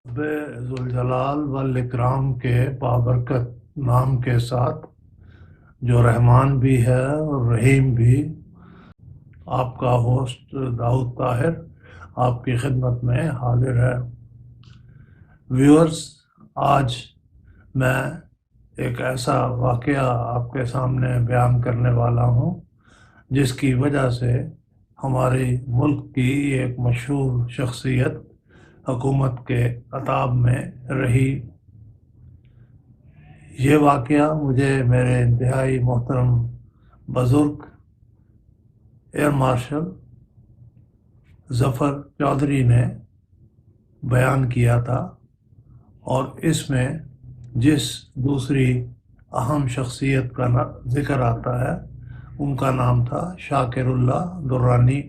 رب ذوالجلال والاکرام کے بابرکت نام کے ساتھ جو رحمان بھی ہے اور رحیم بھی، آپ کا ہوسٹ داؤد طاہر آپ کی خدمت میں حاضر ہے۔ ویورز، آج میں ایک ایسا واقعہ آپ کے سامنے بیان کرنے والا ہوں جس کی وجہ سے ہمارے ملک کی ایک مشہور شخصیت حکومت کے عتاب میں رہی۔ یہ واقعہ مجھے میرے انتہائی محترم بزرگ ایئر مارشل ظفر چودھری نے بیان کیا تھا، اور اس میں جس دوسری اہم شخصیت کا ذکر آتا ہے ان کا نام تھا شاکر اللہ درانی۔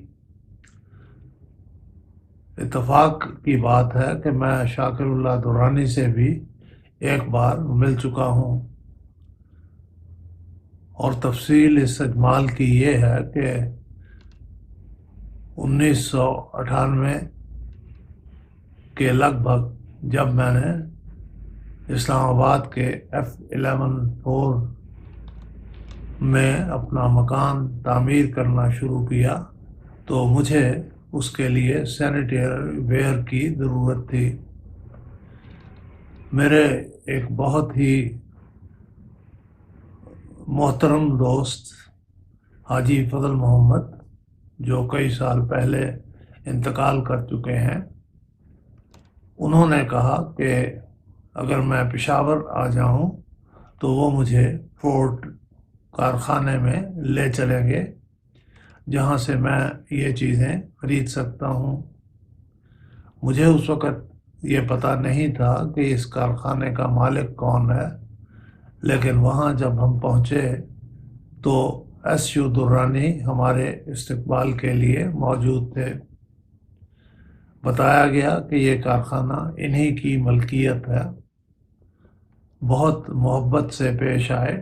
اتفاق کی بات ہے کہ میں شاکر اللہ درانی سے بھی ایک بار مل چکا ہوں، اور تفصیل اس اجمال کی یہ ہے کہ 1998 کے لگ بھگ جب میں نے اسلام آباد کے F11 میں اپنا مکان تعمیر کرنا شروع کیا تو مجھے اس کے لیے سینیٹری ویئر کی ضرورت تھی۔ میرے ایک بہت ہی محترم دوست حاجی فضل محمد، جو کئی سال پہلے انتقال کر چکے ہیں، انہوں نے کہا کہ اگر میں پشاور آ جاؤں تو وہ مجھے فورٹ کارخانے میں لے چلیں گے جہاں سے میں یہ چیزیں خرید سکتا ہوں۔ مجھے اس وقت یہ پتہ نہیں تھا کہ اس کارخانے کا مالک کون ہے، لیکن وہاں جب ہم پہنچے تو SU درانی ہمارے استقبال کے لیے موجود تھے۔ بتایا گیا کہ یہ کارخانہ انہی کی ملکیت ہے۔ بہت محبت سے پیش آئے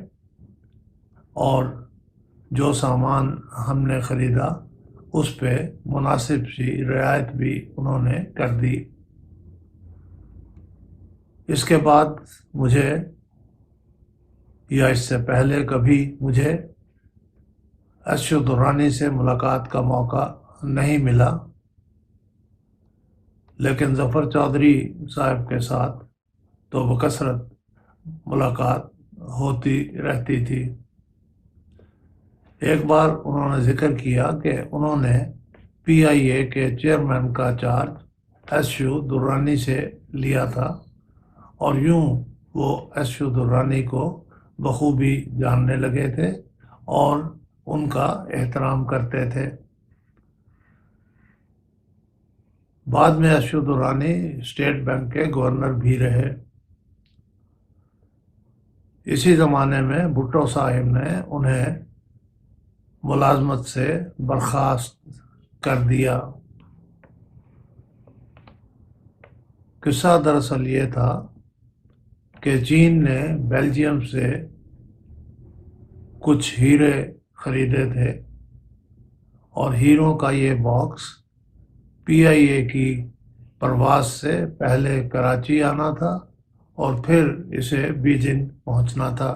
اور جو سامان ہم نے خریدا اس پہ مناسب سی رعایت بھی انہوں نے کر دی۔ اس کے بعد مجھے یا اس سے پہلے کبھی مجھے SU درانی سے ملاقات کا موقع نہیں ملا، لیکن ظفر چودھری صاحب کے ساتھ تو بکثرت ملاقات ہوتی رہتی تھی۔ ایک بار انہوں نے ذکر کیا کہ انہوں نے PIA کے چیئرمین کا چارج SU درانی سے لیا تھا، اور یوں وہ SU درانی کو بخوبی جاننے لگے تھے اور ان کا احترام کرتے تھے۔ بعد میں SU درانی اسٹیٹ بینک کے گورنر بھی رہے۔ اسی زمانے میں بھٹو صاحب نے انہیں ملازمت سے برخاست کر دیا۔ قصہ دراصل یہ تھا کہ چین نے بیلجیم سے کچھ ہیرے خریدے تھے، اور ہیروں کا یہ باکس PIA کی پرواز سے پہلے کراچی آنا تھا اور پھر اسے بیجنگ پہنچنا تھا۔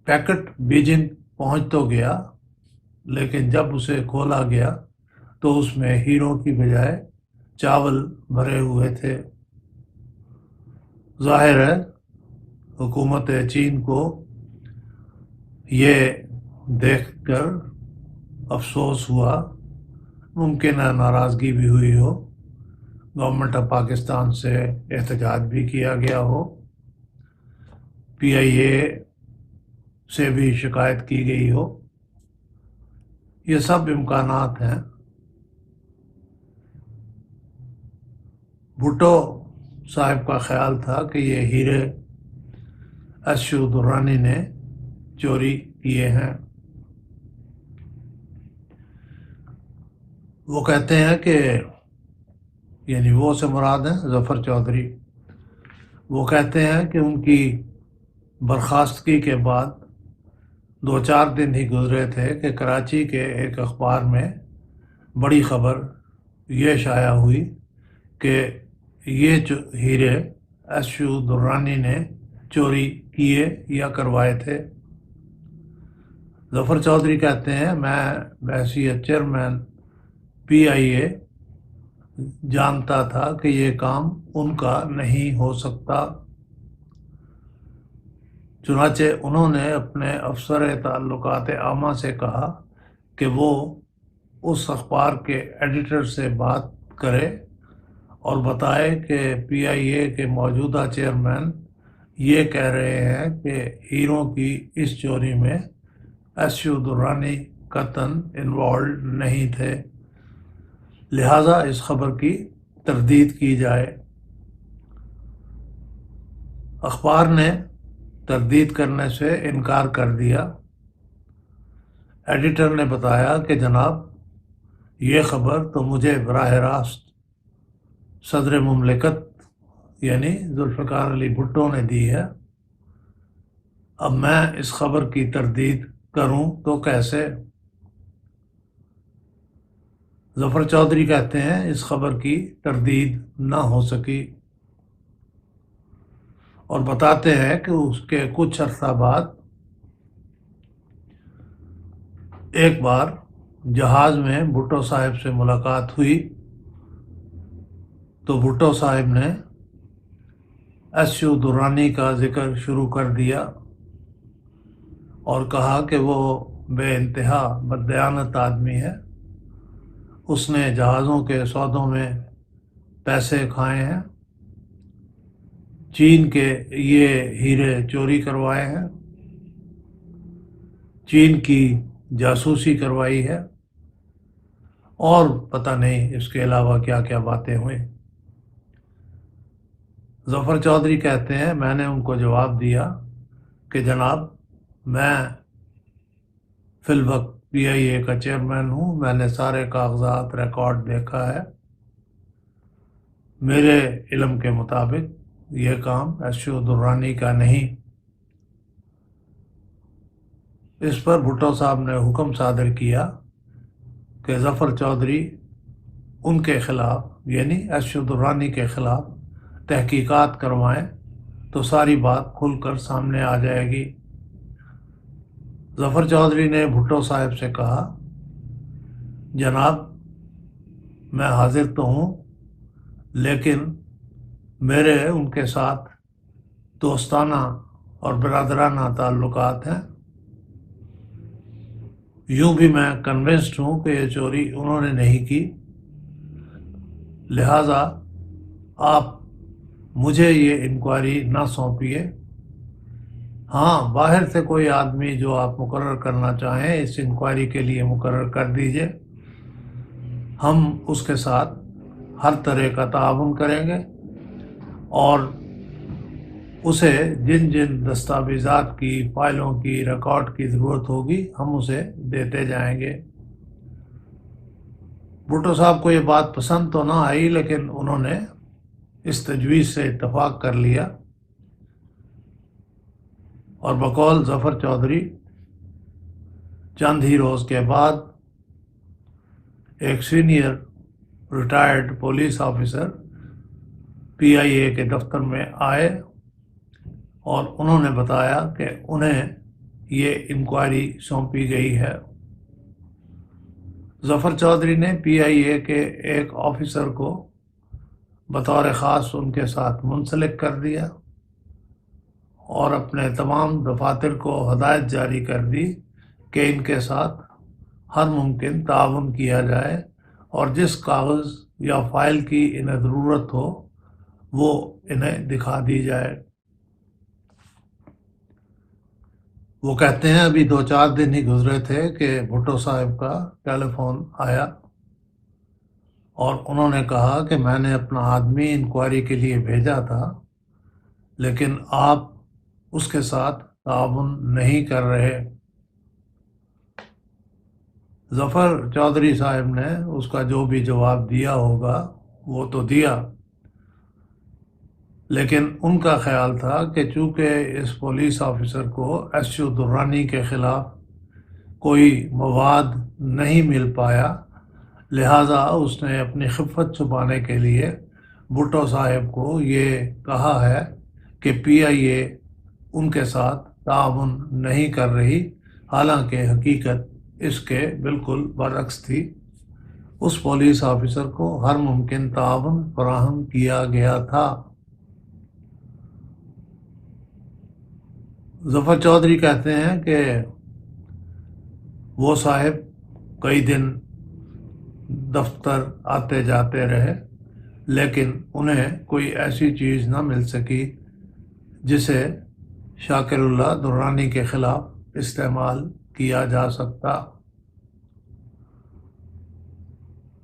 پیکٹ بیجنگ پہنچ تو گیا، لیکن جب اسے کھولا گیا تو اس میں ہیروں کی بجائے چاول بھرے ہوئے تھے۔ ظاہر ہے حکومت چین کو یہ دیکھ کر افسوس ہوا، ممکن ہے ناراضگی بھی ہوئی ہو، گورنمنٹ آف پاکستان سے احتجاج بھی کیا گیا ہو، PIA سے بھی شکایت کی گئی ہو، یہ سب امکانات ہیں۔ بھٹو صاحب کا خیال تھا کہ یہ ہیرے SU درانی نے چوری کیے ہیں۔ وہ کہتے ہیں کہ یعنی وہ سے مراد ہیں ظفر چودھری، وہ کہتے ہیں کہ ان کی برخاستگی کے بعد 2-4 دن ہی گزرے تھے کہ کراچی کے ایک اخبار میں بڑی خبر یہ شائع ہوئی کہ یہ ہیرے ایشو درانی نے چوری کیے یا کروائے تھے۔ ظفر چودھری کہتے ہیں میں بحیثیت چیئرمین PIA جانتا تھا کہ یہ کام ان کا نہیں ہو سکتا، چنانچہ انہوں نے اپنے افسر تعلقات عامہ سے کہا کہ وہ اس اخبار کے ایڈیٹر سے بات کرے اور بتائے کہ PIA کے موجودہ چیئرمین یہ کہہ رہے ہیں کہ ہیروں کی اس چوری میں ایشو درانی قطعاً انوالوڈ نہیں تھے، لہٰذا اس خبر کی تردید کی جائے۔ اخبار نے تردید کرنے سے انکار کر دیا۔ ایڈیٹر نے بتایا کہ جناب یہ خبر تو مجھے براہ راست صدر مملکت یعنی ذوالفقار علی بھٹو نے دی ہے، اب میں اس خبر کی تردید کروں تو کیسے؟ ظفر چودھری کہتے ہیں اس خبر کی تردید نہ ہو سکی، اور بتاتے ہیں کہ اس کے کچھ عرصہ بعد ایک بار جہاز میں بھٹو صاحب سے ملاقات ہوئی تو بھٹو صاحب نے ایشو درانی کا ذکر شروع کر دیا اور کہا کہ وہ بے انتہا بددیانت آدمی ہے، اس نے جہازوں کے سودوں میں پیسے کھائے ہیں، چین کے یہ ہیرے چوری کروائے ہیں، چین کی جاسوسی کروائی ہے، اور پتہ نہیں اس کے علاوہ کیا کیا باتیں ہوئیں۔ ظفر چودھری کہتے ہیں میں نے ان کو جواب دیا کہ جناب میں فی الوقت PIA کا چیئرمین ہوں، میں نے سارے کاغذات ریکارڈ دیکھا ہے، میرے علم کے مطابق یہ کام ایشو درانی کا نہیں۔ اس پر بھٹو صاحب نے حکم صادر کیا کہ ظفر چودھری ان کے خلاف یعنی ایشو درانی کے خلاف تحقیقات کروائیں تو ساری بات کھل کر سامنے آ جائے گی۔ ظفر چودھری نے بھٹو صاحب سے کہا جناب میں حاضر تو ہوں، لیکن میرے ان کے ساتھ دوستانہ اور برادرانہ تعلقات ہیں، یوں بھی میں کنونسڈ ہوں کہ یہ چوری انہوں نے نہیں کی، لہٰذا آپ مجھے یہ انکوائری نہ سونپیے، ہاں باہر سے کوئی آدمی جو آپ مقرر کرنا چاہیں اس انکوائری کے لیے مقرر کر دیجئے، ہم اس کے ساتھ ہر طرح کا تعاون کریں گے اور اسے جن جن دستاویزات کی فائلوں کی ریکارڈ کی ضرورت ہوگی ہم اسے دیتے جائیں گے۔ بھٹو صاحب کو یہ بات پسند تو نہ آئی، لیکن انہوں نے اس تجویز سے اتفاق کر لیا، اور بقول ظفر چودھری چند ہی روز کے بعد ایک senior retired police officer PIA کے دفتر میں آئے اور انہوں نے بتایا کہ انہیں یہ انکوائری سونپی گئی ہے۔ ظفر چودھری نے PIA کے ایک آفیسر کو بطور خاص ان کے ساتھ منسلک کر دیا اور اپنے تمام دفاتر کو ہدایت جاری کر دی کہ ان کے ساتھ ہر ممکن تعاون کیا جائے اور جس کاغذ یا فائل کی انہیں ضرورت ہو وہ انہیں دکھا دی جائے۔ وہ کہتے ہیں ابھی 2-4 دن ہی گزرے تھے کہ بھٹو صاحب کا ٹیلی فون آیا اور انہوں نے کہا کہ میں نے اپنا آدمی انکوائری کے لیے بھیجا تھا، لیکن آپ اس کے ساتھ تعاون نہیں کر رہے۔ ظفر چودھری صاحب نے اس کا جو بھی جواب دیا ہوگا وہ تو دیا، لیکن ان کا خیال تھا کہ چونکہ اس پولیس آفیسر کو ایشو درانی کے خلاف کوئی مواد نہیں مل پایا، لہٰذا اس نے اپنی خفت چھپانے کے لیے بھٹو صاحب کو یہ کہا ہے کہ پی آئی اے ان کے ساتھ تعاون نہیں کر رہی، حالانکہ حقیقت اس کے بالکل برعکس تھی۔ اس پولیس آفیسر کو ہر ممکن تعاون فراہم کیا گیا تھا۔ ظفر چودھری کہتے ہیں کہ وہ صاحب کئی دن دفتر آتے جاتے رہے، لیکن انہیں کوئی ایسی چیز نہ مل سکی جسے شاکر اللہ درانی کے خلاف استعمال کیا جا سکتا۔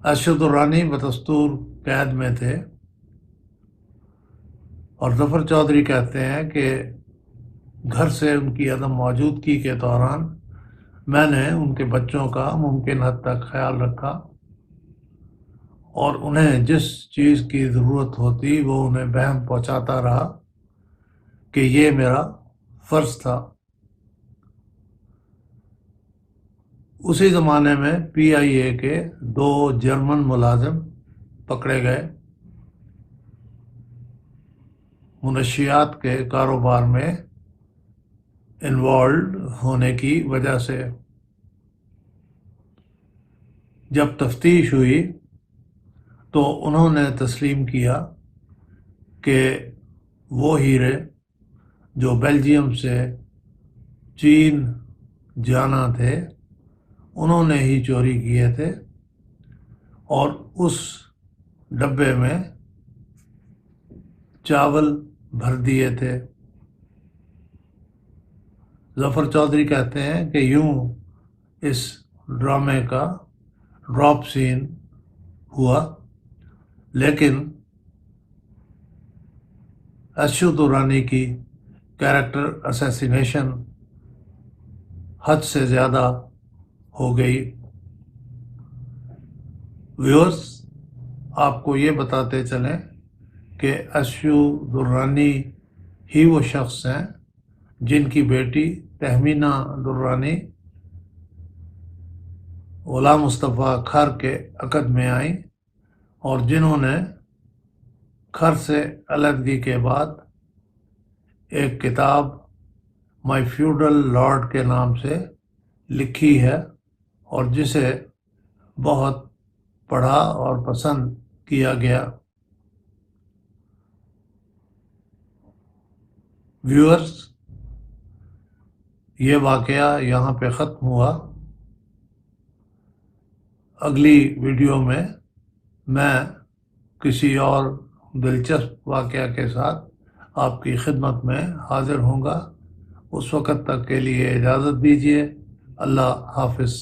ارشد درانی بدستور قید میں تھے، اور ظفر چودھری کہتے ہیں کہ گھر سے ان کی عدم موجودگی کے دوران میں نے ان کے بچوں کا ممکن حد تک خیال رکھا، اور انہیں جس چیز کی ضرورت ہوتی وہ انہیں بہم پہنچاتا رہا کہ یہ میرا فرض تھا۔ اسی زمانے میں پی آئی اے کے 2 جرمن ملازم پکڑے گئے منشیات کے کاروبار میں انوالوڈ ہونے کی وجہ سے۔ جب تفتیش ہوئی تو انہوں نے تسلیم کیا کہ وہ ہیرے جو بیلجیم سے چین جانا تھے انہوں نے ہی چوری کیے تھے، اور اس ڈبے میں چاول بھر دیے تھے۔ ظفر چودھری کہتے ہیں کہ یوں اس ڈرامے کا ڈراپ سین ہوا، لیکن ارشد درانی کی کیریکٹر اسیسینیشن حد سے زیادہ ہو گئی۔ ویورز، آپ کو یہ بتاتے چلیں کہ ارشد درانی ہی وہ شخص ہیں جن کی بیٹی تہمینہ درانی غلام مصطفیٰ کھر کے عقد میں آئیں، اور جنہوں نے کھر سے علیحدگی کے بعد ایک کتاب مائی فیوڈل لارڈ کے نام سے لکھی ہے، اور جسے بہت پڑھا اور پسند کیا گیا۔ ویورز، یہ واقعہ یہاں پہ ختم ہوا۔ اگلی ویڈیو میں کسی اور دلچسپ واقعہ کے ساتھ آپ کی خدمت میں حاضر ہوں گا۔ اس وقت تک کے لیے اجازت دیجیے۔ اللہ حافظ۔